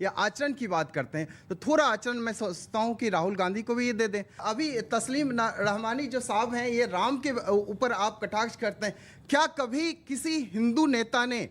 या आचरण की बात करते हैं तो थोड़ा आचरण मैं सोचता हूं कि राहुल गांधी को भी ये दे दें। अभी तस्लीम रहमानी जो साहब हैं, ये राम के ऊपर आप कटाक्ष करते हैं। क्या कभी किसी हिंदू नेता ने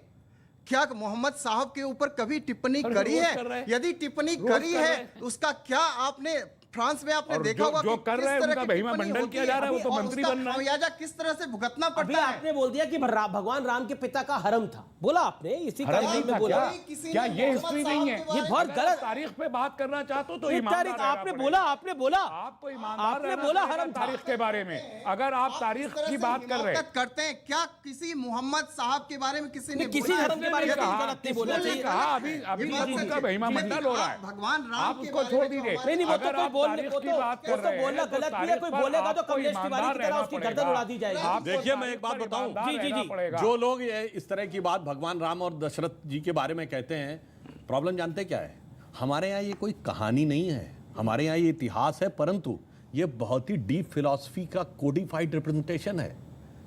क्या मोहम्मद साहब के ऊपर कभी टिप्पणी करी है? यदि टिप्पणी करी है उसका क्या आपने फ्रांस में आपने देखा होगा जो कर रहे हैं उनका महिमा मंडन किया जा रहा है, वो तो मंत्री बन रहा है। खमियाजा किस तरह से भुगतना पड़ता है? आपने बोल दिया कि भगवान राम के पिता का हरम था, बोला आपने इसी कार्यक्रम में बोला। क्या ये हिस्ट्री नहीं है? ये बहुत गलत तारीख पे बात करना चाहते हो तो तारीख आपने बोला आपको ईमानदार आपने बोला हरम तारीख के बारे में। अगर आप तारीख की बात कर रहे करते हैं, क्या किसी मोहम्मद साहब के बारे में किसी ने किसी धर्म के बारे में गलत नहीं बोलना चाहिए? कहा अभी उनका महिमा मंडल हो रहा है, भगवान राम आप उसको छोड़ दीजिए। अगर आप तारीख की बात कर रहे हैं बोलना गलत भी है, कोई बोलेगा तो कमलेश तिवारी की तरह उसकी गर्दन उड़ा दी जाएगी। देखिए, मैं एक बात बताऊं, जी जो लोग ये इस तरह की बात भगवान राम और दशरथ जी के बारे में कहते हैं, प्रॉब्लम जानते क्या है? हमारे यहाँ ये कोई कहानी नहीं है, हमारे यहाँ ये इतिहास है, परंतु ये बहुत ही डीप फिलॉसफी का कोडिफाइड रिप्रेजेंटेशन है।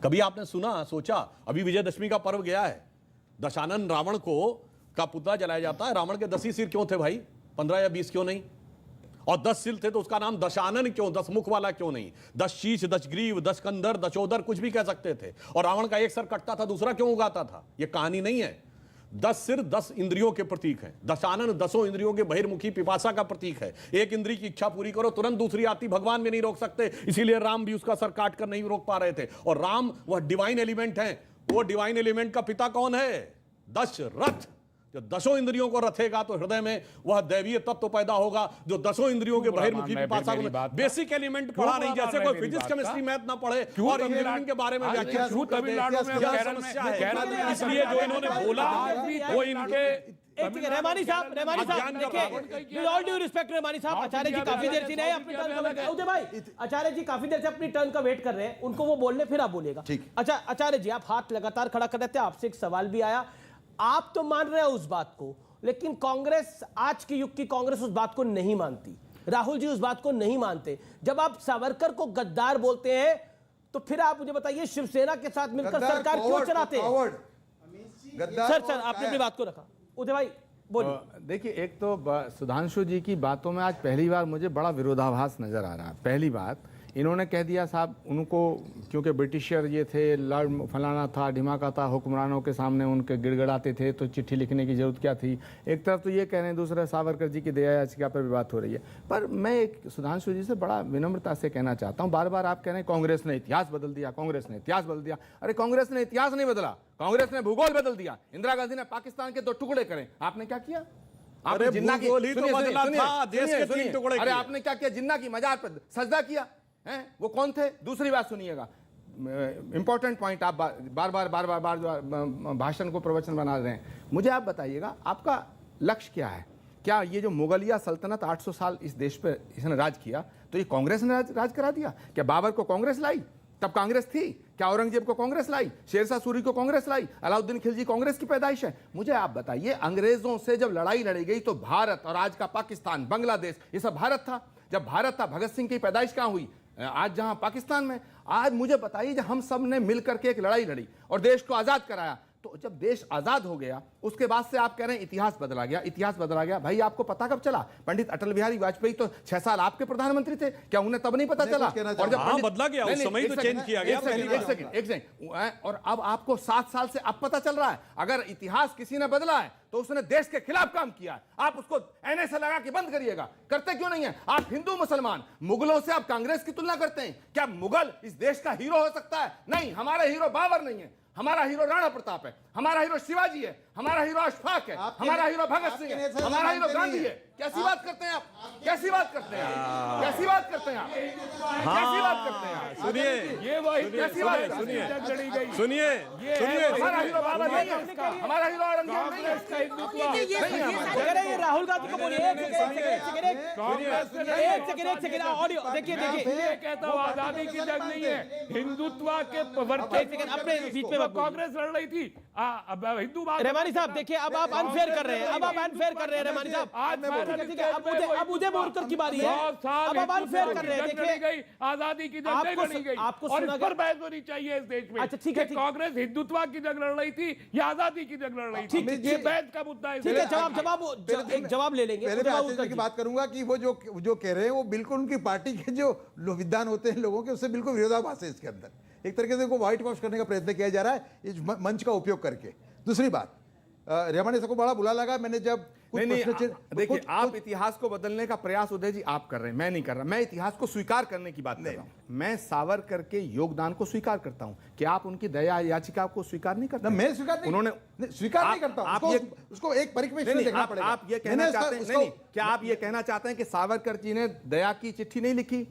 कभी आपने सुना, सोचा? अभी विजयदशमी का पर्व गया है, दशानन रावण को का पुतला जलाया जाता है। रावण के 10 ही सिर क्यों थे भाई? 15 या 20 क्यों नहीं? और 10 सिर थे तो उसका नाम दशानन क्यों, 10 मुख वाला क्यों नहीं? 10 शीश, 10 ग्रीव, 10 कंधर, 10 ओदर, कुछ भी कह सकते थे। और रावण का एक सर कटता था, दूसरा क्यों उगाता था? यह कहानी नहीं है। 10 सिर 10 इंद्रियों के प्रतीक है। दशानन 10 इंद्रियों के बहिर्मुखी पिपासा का प्रतीक है। एक इंद्री की इच्छा पूरी करो, तुरंत दूसरी आती, भगवान भी नहीं रोक सकते, इसीलिए राम भी उसका सर काट कर नहीं रोक पा रहे थे। और राम वह डिवाइन एलिमेंट है। वो डिवाइन एलिमेंट का पिता कौन है? दशरथ। जो 10 इंद्रियों को रथेगा तो हृदय में वह दैवीय तत्व पैदा होगा, जो 10 इंद्रियों के बहिर्मुखी पिपासा को बेसिक एलिमेंट पढ़ा नहीं, जैसे कोई फिजिक्स केमिस्ट्री मैथ ना पढ़े और इंजीनियरिंग के बारे में व्याख्या शुरू कर दे। इसलिए जो इन्होंने बोला वो इनके रहमानी साहब देखिए, with all due respect Rahmani साहब, आचार्य जी काफी देर से नहीं अपनी टर्न का वेट, उदय भाई आचार्य जी काफी देर से अपनी टर्न का वेट कर रहे हैं, उनको वो बोलने फिर आप बोलेगा। अच्छा आचार्य जी, आप हाथ लगातार खड़ा कर रहे थे, आपसे एक सवाल भी आया, आप तो मान रहे हो उस बात को, लेकिन कांग्रेस, आज के युग की कांग्रेस उस बात को नहीं मानती, राहुल जी उस बात को नहीं मानते। जब आप सावरकर को गद्दार बोलते हैं तो फिर आप मुझे बताइए शिवसेना के साथ मिलकर सरकार क्यों चलाते हैं? सर आपने अपनी बात को रखा। उदय भाई बोलिए। देखिए, एक तो सुधांशु जी की बातों में आज पहली बार मुझे बड़ा विरोधाभास नजर आ रहा है। पहली बात, इन्होंने कह दिया साहब उनको, क्योंकि ब्रिटिशर ये थे, लड़ फलाना था, ढिमाका था, हुक्मरानों के सामने उनके गिड़गड़ाते थे, तो चिट्ठी लिखने की जरूरत क्या थी? एक तरफ तो ये कह रहे हैं, दूसरा सावरकर जी की दया याचिका पर भी बात हो रही है। पर मैं एक सुधांशु जी से बड़ा विनम्रता से कहना चाहता हूँ, बार बार आप कह रहे हैं कांग्रेस ने इतिहास बदल दिया, कांग्रेस ने इतिहास बदल दिया। अरे कांग्रेस ने इतिहास नहीं बदला, कांग्रेस ने भूगोल बदल दिया। इंदिरा गांधी ने पाकिस्तान के 2 टुकड़े करे, आपने क्या किया? आपने जिन्ना की, अरे आपने क्या किया? जिन्ना की मजार पर सजदा किया है, वो कौन थे? दूसरी बात सुनिएगा, इंपॉर्टेंट पॉइंट, आप बार बार भाषण को प्रवचन बना रहे हैं। मुझे आप बताइएगा आपका लक्ष्य क्या है? क्या ये जो मुगलिया सल्तनत 800 साल इस देश पर इसने राज किया, तो ये कांग्रेस ने राज करा दिया? क्या बाबर को कांग्रेस लाई? तब कांग्रेस थी क्या? औरंगजेब को कांग्रेस लाई? शेरशाह सूरी को कांग्रेस लाई? अलाउद्दीन खिलजी कांग्रेस की पैदाइश है? मुझे आप बताइए, अंग्रेजों से जब लड़ाई लड़ी गई तो भारत और आज का पाकिस्तान, बांग्लादेश, ये सब भारत था। जब भारत था, भगत सिंह की पैदाइश कहां हुई? आज जहां पाकिस्तान में। आज मुझे बताइए, जब हम सब ने मिलकर के एक लड़ाई लड़ी और देश को आजाद कराया, तो जब देश आजाद हो गया उसके बाद से आप कह रहे हैं इतिहास बदला गया, इतिहास बदला गया। भाई आपको पता कब चला? पंडित अटल बिहारी वाजपेयी तो 6 साल आपके प्रधानमंत्री थे, क्या उन्हें तब नहीं पता चला? और जब बदला गया उस समय तो चेंज किया गया। एक सेकंड, और अब आपको 7 साल से अब पता चल रहा है। अगर इतिहास किसी ने बदला है तो उसने देश के खिलाफ काम किया है, आप उसको एनए से लगा के बंद करिएगा। करते क्यों नहीं है? आप हिंदू मुसलमान, मुगलों से आप कांग्रेस की तुलना करते हैं। क्या मुगल इस देश का हीरो हो सकता है? नहीं, हमारा हीरो बाबर नहीं है, हमारा हीरो राणा प्रताप है, हमारा हीरो शिवाजी है, हमारा हीरो अशफाक है, हमारा हीरो भगत सिंह है, हमारा हीरो गांधी है। कैसी बात करते हैं आप? कैसी बात करते हैं आप? कैसी बात करते हैं आप? कैसी बात करते हैं आप? सुनिए, ये वही कैसी बात? सुनिए, हमारा हीरो बाबा नहीं है, हमारा हीरो औरंगजेब नहीं है। ये राहुल गांधी को बोलिए। एक सेकंड ऑडियो देखिए। ये कहता हूँ आजादी की जंग नहीं है, हिंदुत्व के प्रवर्तक अपने बीच में कांग्रेस लड़ रही थी, अब हिंदू बात रहमानी साहब देखिए, अब आप अनफेयर कर रहे हैं, अब आप अनफेयर कर रहे हैं रहमानी साहब। ठीक है, अब उदय बोरकर की बारी है, अब आप अनफेयर कर रहे हैं। देखिए आजादी की जंग नहीं लड़ी गई, आपको और सुना इस पर बहस होनी चाहिए इस देश में। अच्छा, ठीक है, कि कांग्रेस हिंदुत्व की जंग लड़ रही थी या आजादी की जंग लड़ रही थी, ये बहस का मुद्दा है। ठीक है, जवाब ले लेंगे। पहले मैं आचार्य जी की बात करूंगा कि वो जो कह रहे हैं वो बिल्कुल उनकी पार्टी के जो विद्वान होते हैं लोगों के, उससे बिल्कुल विरोधाभास है इसके अंदर। एक तरीके से उनको व्हाइट वॉश करने का प्रयत्न किया जा रहा है इस मंच का उपयोग करके। दूसरी बात, रहमानी साहब को बड़ा बुरा लगा मैंने जब देखिए, आप इतिहास को बदलने का प्रयास उदय जी आप कर रहे हैं, मैं नहीं कर रहा। मैं इतिहास को स्वीकार करने की बात कर रहा हूं। मैं सावरकर के योगदान को स्वीकार करता हूं कि आप उनकी दया याचिका को स्वीकार नहीं करते। मैं स्वीकार नहीं, स्वीकार नहीं करता आप उसको एक परिप्रेक्ष्य में देखना पड़ेगा। आप ये कहना चाहते हैं, नहीं, क्या आप ये कहना चाहते हैं कि सावरकर जी ने दया की चिट्ठी नहीं लिखी?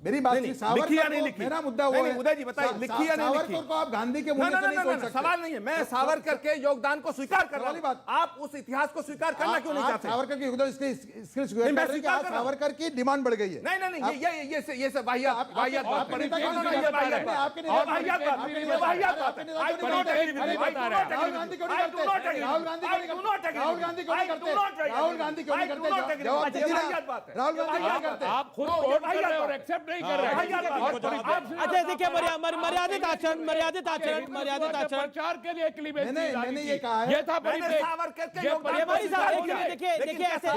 मेरी बात लिखी या नहीं लिखी? मेरा मुद्दा वो है, उदय जी बताइए, लिखी या नहीं लिखी? सावरकर को आप गांधी के मुंह से नहीं बोल सकते। सवाल नहीं है, मैं सावरकर के योगदान को स्वीकार कर रहा हूं। आप उस इतिहास को स्वीकार करना क्यों नहीं चाहते? सावरकर के योगदान सावरकर की डिमांड बढ़ गई है। नहीं, ये सब वाहियात वाहियात बात आपके नेता राहुल गांधी क्यों नहीं करते? राहुल गांधी क्यों नहीं करते? राहुल गांधी क्यों नहीं करते? जवाब दीजिए ना। राहुल गांधी क्यों नहीं करते? आप खुद कोट कर रहे हो और एक्सेप्ट नहीं कर रहे हैं। अच्छा देखिए, मर्यादित आचरण, मर्यादित आचरण, मर्यादित आचरण। प्रचार के लिए क्लीवेज मैंने ये कहा है, ये था परिपेक्ष। सावरकर के योगदान रहमानी साहब देखिए ऐसे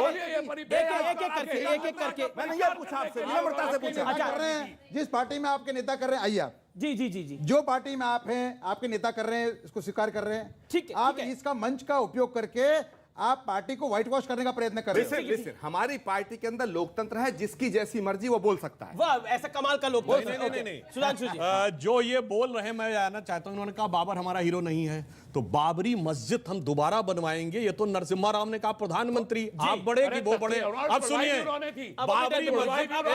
एक एक करके मैंने ये पूछा आपसे, विनम्रता से पूछा। अच्छा कर रहे हैं जिस पार्टी में आपके नेता कर रहे हैं, आइए आप जी जी जी जी जो पार्टी में आप हैं, आपके नेता कर रहे हैं, इसको स्वीकार कर रहे हैं। ठीक है, आप ठीक है। इसका मंच का उपयोग करके आप पार्टी को व्हाइट वॉश करने का प्रयत्न कर रहे हैं। लिसन, हमारी पार्टी के अंदर लोकतंत्र है, जिसकी जैसी मर्जी वो बोल सकता है। वाह, ऐसा कमाल का लोग नहीं। सुधांशु जी, जो ये बोल रहे हैं, मैं जानना चाहता हूं, उन्होंने कहा बाबर हमारा हीरो नहीं है, तो बाबरी मस्जिद हम दोबारा बनवाएंगे। ये तो नरसिम्हा राव ने कहा, प्रधानमंत्री आप बड़े कि वो बड़े। अब सुनिए, बाबरी मस्जिद आप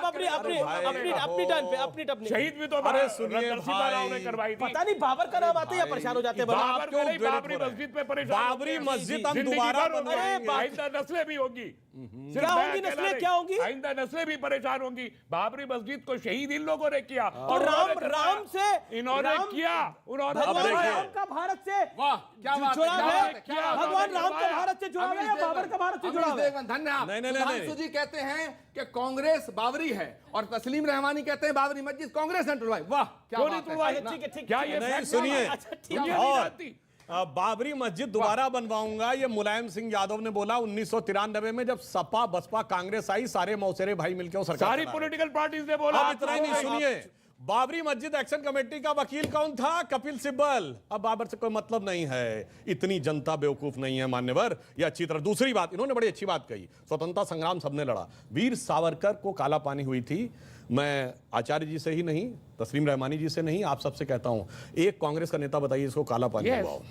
अपनी टर्न पे शहीद भी तो अरे सुनिए नरसिम्हा राव ने भाई, करवाई थी। पता नहीं बाबर का नाम आते या परेशान हो जाते हैं। बाबर को नहीं, बाबरी मस्जिद पे परेशान बाबरी मस्जिद हम दोबारा बनवाएंगे। आइंदा नस्लें भी होगी। क्या होंगी नस्लें, क्या होंगी? आइंदा नस्लें भी परेशान होंगी। बाबरी मस्जिद को शहीद इन लोगों ने किया और राम से इन्होंने किया, उन्होंने भगवान राम का भारत से वाह, क्या बात जुड़ाव है, है। क्या भगवान राम का भारत से जुड़ाव है या बाबर का भारत से जुड़ाव है? धन्यवाद। नहीं। सुधांशु जी कहते हैं कि कांग्रेस बाबरी है और तस्लीम रहमानी कहते हैं बाबरी मस्जिद कांग्रेस ने तुड़वाई। वाह, क्या क्यों नहीं बात है। तुड़वाई? ठीक है, ठीक क्या है। ये नहीं, फैक्ट सुनिए। अच्छा, ठीक दुनिया है। नहीं और जानती। बाबरी मस्जिद दोबारा बनवाऊंगा, ये मुलायम सिंह यादव ने बोला 1993 में, जब सपा बसपा कांग्रेस आई, सारे मौसेरे भाई मिलकर वो सरकार सारी चला रहे। पॉलिटिकल पार्टीज ने बोला। अब इतना ही नहीं, सुनिए, बाबरी मस्जिद एक्शन कमेटी का वकील कौन था? कपिल सिब्बल। अब बाबर से कोई मतलब नहीं है, इतनी जनता बेवकूफ नहीं है मान्यवर, ये अच्छी तरह। दूसरी बात, इन्होंने बड़ी अच्छी बात कही, स्वतंत्रता संग्राम सबने लड़ा, वीर सावरकर को काला पानी हुई थी। मैं आचार्य जी से ही नहीं, तस्लीम रहमानी जी से नहीं, आप सबसे कहता हूं, एक कांग्रेस का नेता बताइए इसको काला पानी हुआ हो।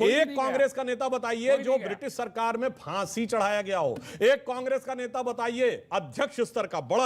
एक कांग्रेस का नेता बताइए जो ब्रिटिश सरकार में फांसी चढ़ाया गया हो। एक कांग्रेस का नेता बताइए अध्यक्ष स्तर का बड़ा